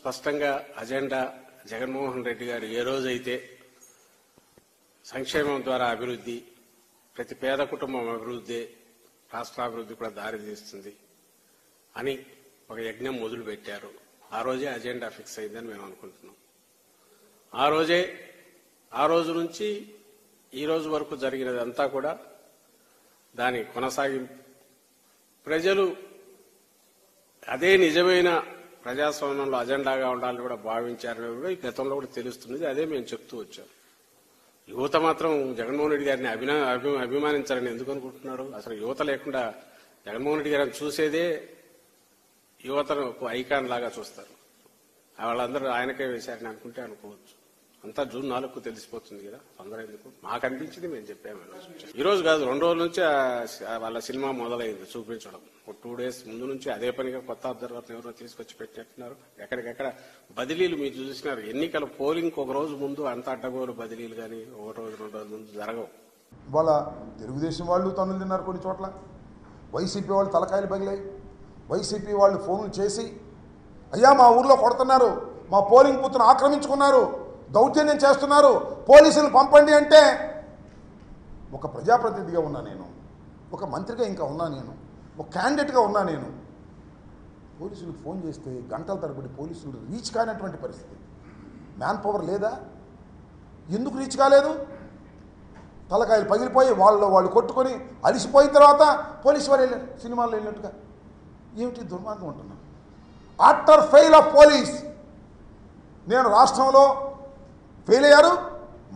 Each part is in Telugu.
స్పష్టంగా అజెండా జగన్మోహన్ రెడ్డి గారు ఏ రోజైతే సంక్షేమం ద్వారా అభివృద్ధి, ప్రతి పేద కుటుంబం అభివృద్ధి, రాష్ట్రాభివృద్ధి కూడా దారితీస్తుంది అని ఒక యజ్ఞం మొదలుపెట్టారు. ఆ రోజే అజెండా ఫిక్స్ అయిందని మేము అనుకుంటున్నాం. ఆ రోజు నుంచి ఈ రోజు వరకు జరిగినదంతా కూడా దాని కొనసాగింపు. ప్రజలు అదే నిజమైన ప్రజాస్వామ్యంలో అజెండాగా ఉండాలని కూడా భావించారని కూడా ఈ గతంలో కూడా తెలుస్తుంది. అదే మేము చెప్తూ వచ్చాం. యువత మాత్రం జగన్మోహన్ రెడ్డి గారిని అభిమానించాలని ఎందుకు అనుకుంటున్నారు? అసలు యువత లేకుండా జగన్మోహన్ రెడ్డి గారిని చూసేదే యువతను ఐకాన్ లాగా చూస్తారు. వాళ్ళందరూ ఆయనకే వేశారని అనుకుంటే అనుకోవచ్చు. అంతా జూన్ 4కు తెలిసిపోతుంది కదా, తొందర ఎందుకు? మాకు అనిపించింది, మేము చెప్పాము. ఈ రోజు కాదు, 2 రోజుల నుంచి వాళ్ళ సినిమా మొదలైంది చూపించడం. 2 days ముందు నుంచి అదే పనిగా కొత్త అబ్జర్వర్ని ఎవరో తీసుకొచ్చి పెట్టినట్టున్నారు. ఎక్కడికెక్కడ బదిలీలు మీరు చూసినారు. ఎన్నికల పోలింగ్ ఒక రోజు ముందు అంత అడ్డగోలు బదిలీలు కానీ 1 రోజు 2 రోజుల ముందు జరగవు. వాళ్ళ తెలుగుదేశం వాళ్ళు తనులు తిన్నారు కొన్ని చోట్ల, వైసీపీ వాళ్ళు తలకాయలు పగిలాయి. వైసీపీ వాళ్ళు ఫోన్లు చేసి, అయ్యా మా ఊర్లో కొడుతున్నారు, మా పోలింగ్ బూత్ను ఆక్రమించుకున్నారు, దౌర్జన్యం చేస్తున్నారు, పోలీసులు పంపండి అంటే, ఒక ప్రజాప్రతినిధిగా ఉన్నా నేను, ఒక మంత్రిగా ఇంకా ఉన్నా నేను, ఒక క్యాండిడేట్గా ఉన్నా నేను, పోలీసులకు ఫోన్ చేస్తే గంటల తరబడి పోలీసులు రీచ్ కానటువంటి పరిస్థితి. మ్యాన్ పవర్ లేదా? ఎందుకు రీచ్ కాలేదు? తలకాయలు పగిలిపోయి వాళ్ళు కొట్టుకొని అలిసిపోయిన తర్వాత పోలీసు వారు వెళ్ళారు సినిమాల్లో వెళ్ళినట్టుగా. ఏమిటి దుర్మార్గం ఉంటున్నా? ఆఫ్టర్ ఫెయిల్ ఆఫ్ పోలీస్, నేను రాష్ట్రంలో ఫెయిల్ అయ్యారు,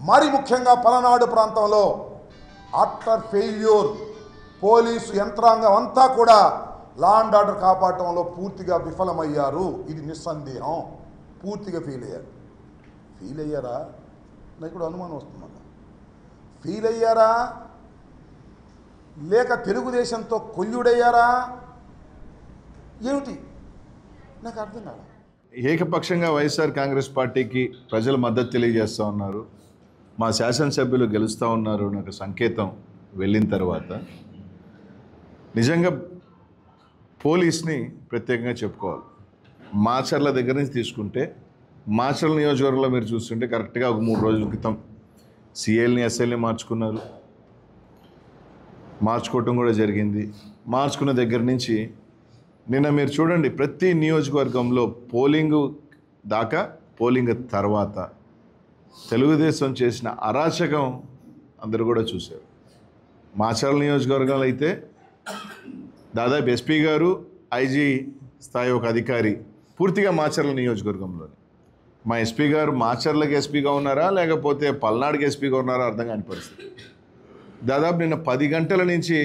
మరి ముఖ్యంగా పలనాడు ప్రాంతంలో ఆఫ్టర్ ఫెయిల్యూర్ పోలీసు యంత్రాంగం అంతా కూడా లా అండ్ ఆర్డర్ కాపాడటంలో పూర్తిగా విఫలమయ్యారు. ఇది నిస్సందేహం. పూర్తిగా ఫెయిల్ అయ్యారా? నాకు కూడా అనుమానం వస్తుంది. ఫెయిల్ అయ్యారా లేక తెలుగుదేశంతో కొల్లుడయ్యారా? ఏమిటి నాకు అర్థం కాదు. ఏకపక్షంగా వైఎస్ఆర్ కాంగ్రెస్ పార్టీకి ప్రజలు మద్దతు తెలియజేస్తూ ఉన్నారు, మా శాసనసభ్యులు గెలుస్తూ ఉన్నారు నాకు సంకేతం వెళ్ళిన తర్వాత నిజంగా పోలీస్ని ప్రత్యేకంగా చెప్పుకోవాలి. మాచర్ల దగ్గర నుంచి తీసుకుంటే, మాచర్ల నియోజకవర్గంలో మీరు చూస్తుంటే కరెక్ట్గా ఒక 3 రోజుల క్రితం సిఐల్ని ఎస్ఐల్ని మార్చుకోవటం కూడా జరిగింది. మార్చుకున్న దగ్గర నుంచి నిన్న మీరు చూడండి, ప్రతి నియోజకవర్గంలో పోలింగ్ దాకా, పోలింగ్ తర్వాత తెలుగుదేశం చేసిన అరాచకం అందరూ కూడా చూశారు. మాచర్ల నియోజకవర్గంలో అయితే దాదాపు ఎస్పీ గారు, ఐజీ స్థాయి ఒక అధికారి పూర్తిగా మాచర్ల నియోజకవర్గంలోనే. మా ఎస్పీ గారు మాచర్లకి ఎస్పీగా ఉన్నారా లేకపోతే పల్నాడుకి ఎస్పీగా ఉన్నారా అర్థం కాని పరిస్థితి. దాదాపు నిన్న 10 గంటల నుంచి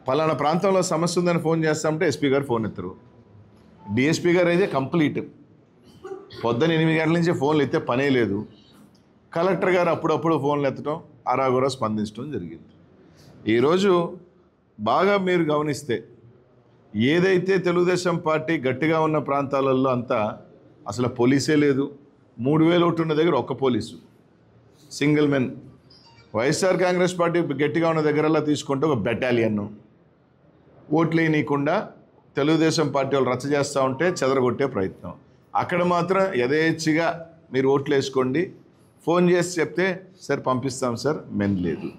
పలానా ప్రాంతంలో సమస్య ఉందని ఫోన్ చేస్తామంటే ఎస్పీ గారు ఫోన్ ఎత్తరు. డిఎస్పీ గారు అయితే కంప్లీట్ పొద్దున్న 8 గంటల నుంచి ఫోన్లు ఎత్తే పనే లేదు. కలెక్టర్ గారు అప్పుడప్పుడు ఫోన్లు ఎత్తడం, అరాగురా స్పందించడం జరిగింది. ఈరోజు బాగా మీరు గమనిస్తే ఏదైతే తెలుగుదేశం పార్టీ గట్టిగా ఉన్న ప్రాంతాలలో అంతా అసలు పోలీసే లేదు. 3000 ఓట్లు ఉన్న దగ్గర ఒక్క police, single men. YSR Congress party గట్టిగా ఉన్న దగ్గరలా తీసుకుంటే ఒక బెటాలియన్. ఓట్లు వేయనీయకుండా తెలుగుదేశం పార్టీ వాళ్ళు రచ్చ చేస్తూ ఉంటే చెదరగొట్టే ప్రయత్నం. అక్కడ మాత్రం యథేచ్ఛగా మీరు ఓట్లు వేసుకోండి, ఫోన్ చేసి చెప్తే సార్ పంపిస్తాం సార్, మెన్ లేదు.